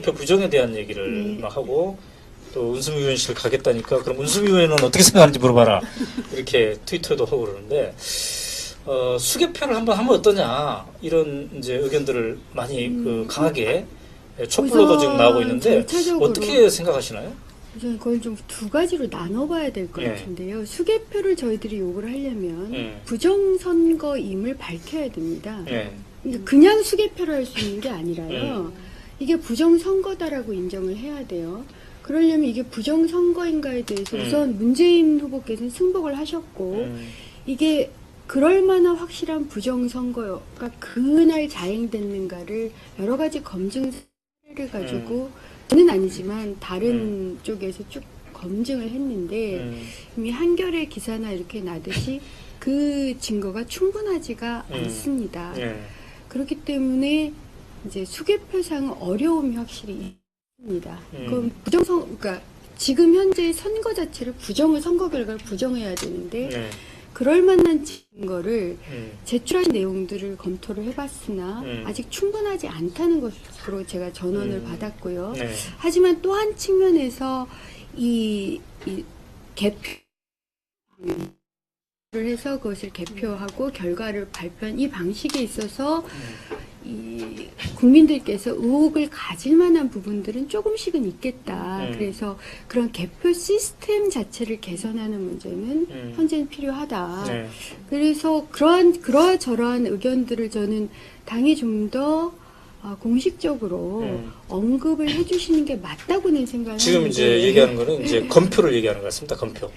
표 부정에 대한 얘기를 막 하고 또 운수위원실 가겠다니까 그럼 운수위원은 어떻게 생각하는지 물어봐라 이렇게 트위터도 하고 그러는데 수개표를 한번 하면 어떠냐 이런 이제 의견들을 많이 강하게 촛불로도 지금 나오고 있는데 어떻게 생각하시나요? 우선 그걸 좀 두 가지로 나눠봐야 될 것 같은데요. 수개표를 저희들이 요구를 하려면 부정선거임을 밝혀야 됩니다. 그러니까 그냥 수개표를 할 수 있는 게 아니라요. 이게 부정선거다라고 인정을 해야 돼요. 그러려면 이게 부정선거인가에 대해서 우선 문재인 후보께서는 승복을 하셨고 이게 그럴 만한 확실한 부정선거가 그날 자행됐는가를 여러 가지 검증 사례를 가지고 저는 아니지만 다른 쪽에서 쭉 검증을 했는데 이미 한겨레 기사나 이렇게 나듯이 그 증거가 충분하지가 않습니다. 그렇기 때문에 이제 수개표상 어려움이 확실히 있습니다. 그럼 그러니까 지금 현재 선거 자체를 선거 결과를 부정해야 되는데 그럴 만한 증거를 제출하신 내용들을 검토를 해봤으나 아직 충분하지 않다는 것으로 제가 전원을 받았고요. 하지만 또 한 측면에서 이 개표를 해서 그것을 개표하고 결과를 발표한 이 방식에 있어서 이 국민들께서 의혹을 가질 만한 부분들은 조금씩은 있겠다. 그래서 그런 개표 시스템 자체를 개선하는 문제는 현재는 필요하다. 그래서 그러저러한 의견들을 저는 당이 좀 더 공식적으로 언급을 해주시는 게 맞다고는 생각합니다. 지금 이제 얘기하는 거는 이제 검표를 얘기하는 것 같습니다. 검표.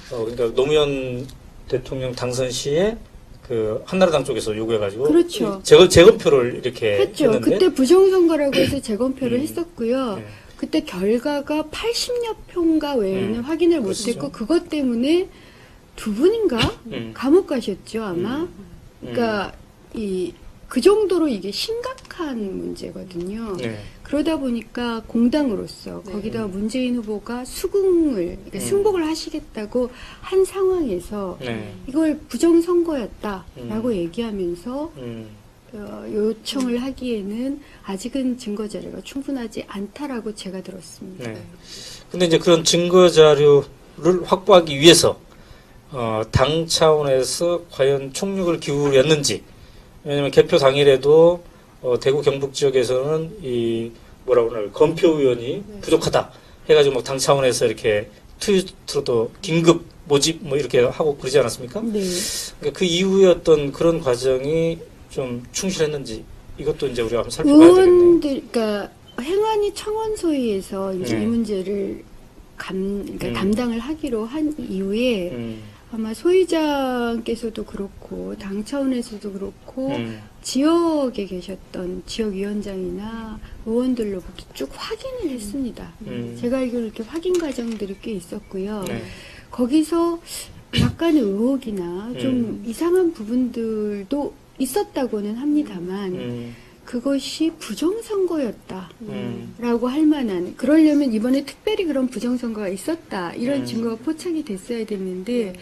그러니까 노무현 대통령 당선 시에 그 한나라당 쪽에서 요구해가지고 그렇죠. 재검표를 이렇게 했죠. 했는데 그때 부정선거라고 해서 재검표를 했었고요. 그때 결과가 80여 표인가 외에는 확인을 못했고 그것 때문에 두 분인가 감옥 가셨죠 아마. 그러니까 그 정도로 이게 심각한 문제거든요. 그러다 보니까 공당으로서 거기다 문재인 후보가 그러니까 승복을 하시겠다고 한 상황에서 이걸 부정선거였다라고 얘기하면서 요청을 하기에는 아직은 증거 자료가 충분하지 않다라고 제가 들었습니다. 근데 이제 그런 증거 자료를 확보하기 위해서 당 차원에서 과연 총력을 기울였는지, 왜냐하면 개표 당일에도 대구 경북 지역에서는 이 뭐라고 그러나 검표위원이 부족하다 해가지고 막 당 차원에서 이렇게 트위터로도 긴급 모집 뭐 이렇게 하고 그러지 않았습니까? 네. 그러니까 그 이후에 어떤 그런 과정이 좀 충실했는지 이것도 이제 우리가 한번 살펴봐야 되겠네요. 의원들, 그러니까 행안위 청원소위에서 이제 이 문제를 그러니까 담당을 하기로 한 이후에 아마 소위장께서도 그렇고 당 차원에서도 그렇고 지역에 계셨던 지역위원장이나 의원들로 쭉 확인을 했습니다. 제가 알기로 이렇게 확인 과정들이 꽤 있었고요. 거기서 약간의 의혹이나 좀 이상한 부분들도 있었다고는 합니다만 그것이 부정선거였다라고 할 만한, 그러려면 이번에 특별히 그런 부정선거가 있었다 이런 증거가 포착이 됐어야 됐는데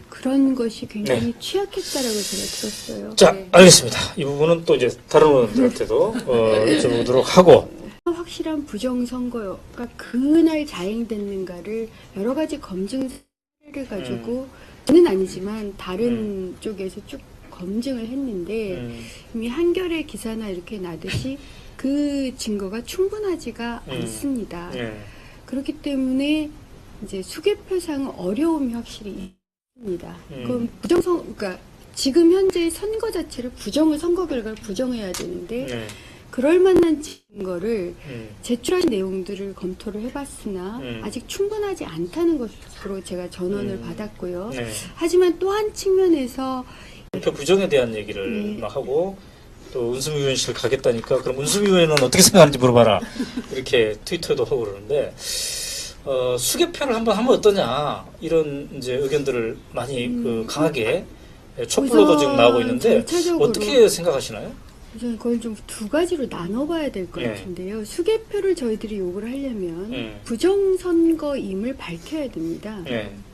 그런 것이 굉장히 취약했다라고 제가 들었어요. 자, 알겠습니다. 이 부분은 또 이제 다른 의원들한테도 여쭤보도록 하고. 확실한 부정선거가 그날 자행됐는가를 여러 가지 검증 사례를 가지고 저는 아니지만 다른 쪽에서 쭉 검증을 했는데 이미 한겨레 기사나 이렇게 나듯이 그 증거가 충분하지가 않습니다. 그렇기 때문에 이제 수개표상 어려움이 확실히 있습니다. 그럼 그러니까 지금 현재 선거 자체를 선거 결과를 부정해야 되는데 그럴 만한 증거를 제출하신 내용들을 검토를 해봤으나 아직 충분하지 않다는 것으로 제가 전원을 받았고요. 하지만 또 한 측면에서 표 부정에 대한 얘기를 막 하고 또 운수위원실 가겠다니까 그럼 운수위원은 어떻게 생각하는지 물어봐라 이렇게 트위터도 하고 그러는데 수개표를 한번 하면 어떠냐 이런 이제 의견들을 많이 강하게 촛불로도 지금 나오고 있는데 어떻게 생각하시나요? 우선 그걸 좀 두 가지로 나눠봐야 될 것 같은데요. 수개표를 저희들이 요구를 하려면 부정선거임을 밝혀야 됩니다.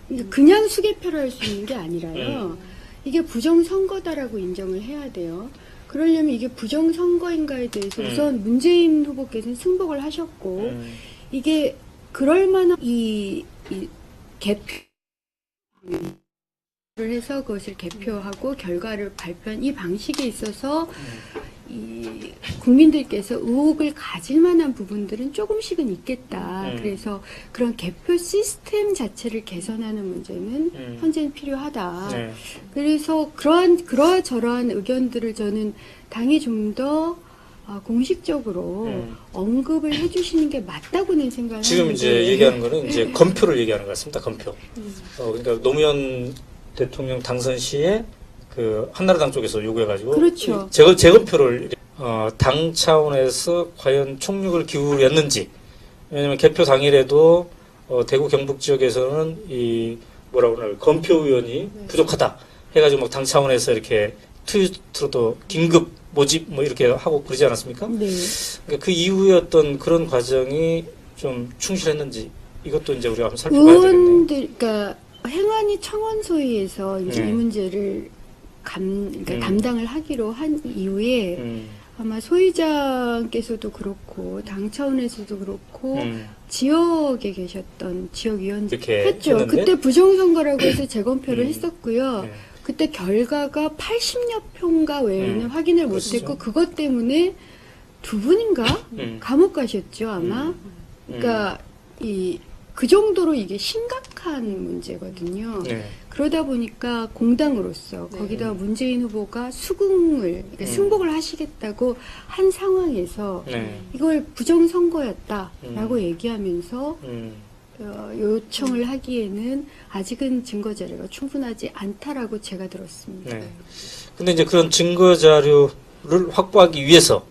그러니까 그냥 수개표를 할 수 있는 게 아니라요. 이게 부정선거다라고 인정을 해야 돼요. 그러려면 이게 부정선거인가에 대해서 우선 문재인 후보께서는 승복을 하셨고 이게 그럴 만한 이 개표를 해서 그것을 개표하고 결과를 발표한 이 방식에 있어서 이 국민들께서 의혹을 가질 만한 부분들은 조금씩은 있겠다. 그래서 그런 개표 시스템 자체를 개선하는 문제는 현재는 필요하다. 네. 그래서 그러저러한 의견들을 저는 당이 좀 더 공식적으로 언급을 해주시는 게 맞다고는 생각하는데 지금 이제 얘기하는 거는 이제 검표를 얘기하는 것 같습니다. 검표. 그러니까 노무현 대통령 당선 시에 그 한나라당 쪽에서 요구해가지고 그렇죠. 재검표를 당 차원에서 과연 총력을 기울였는지, 왜냐하면 개표 당일에도 대구 경북 지역에서는 이 뭐라고 하나 검표위원이 부족하다 해가지고 막 당 차원에서 이렇게 트위터로도 긴급 모집 뭐 이렇게 하고 그러지 않았습니까? 네. 그러니까 그 이후에 어떤 그런 과정이 좀 충실했는지 이것도 이제 우리가 한번 살펴봐야 되겠네요. 의원들, 그러니까 행안위 청원소위에서 이제 이 문제를 그러니까 담당을 하기로 한 이후에 아마 소위장께서도 그렇고 당 차원에서도 그렇고 지역에 계셨던 지역위원들 했죠. 했는데? 그때 부정선거라고 해서 재검표를 했었고요. 네. 그때 결과가 80여 표인가 외에는 확인을 못했고 그것 때문에 두 분인가 감옥 가셨죠 아마. 그러니까 그 정도로 이게 심각한 문제거든요. 네. 그러다 보니까 공당으로서 거기다 문재인 후보가 수긍을 그러니까 승복을 하시겠다고 한 상황에서 이걸 부정선거였다라고 얘기하면서 요청을 하기에는 아직은 증거 자료가 충분하지 않다라고 제가 들었습니다. 네. 근데 이제 그런 증거 자료를 확보하기 위해서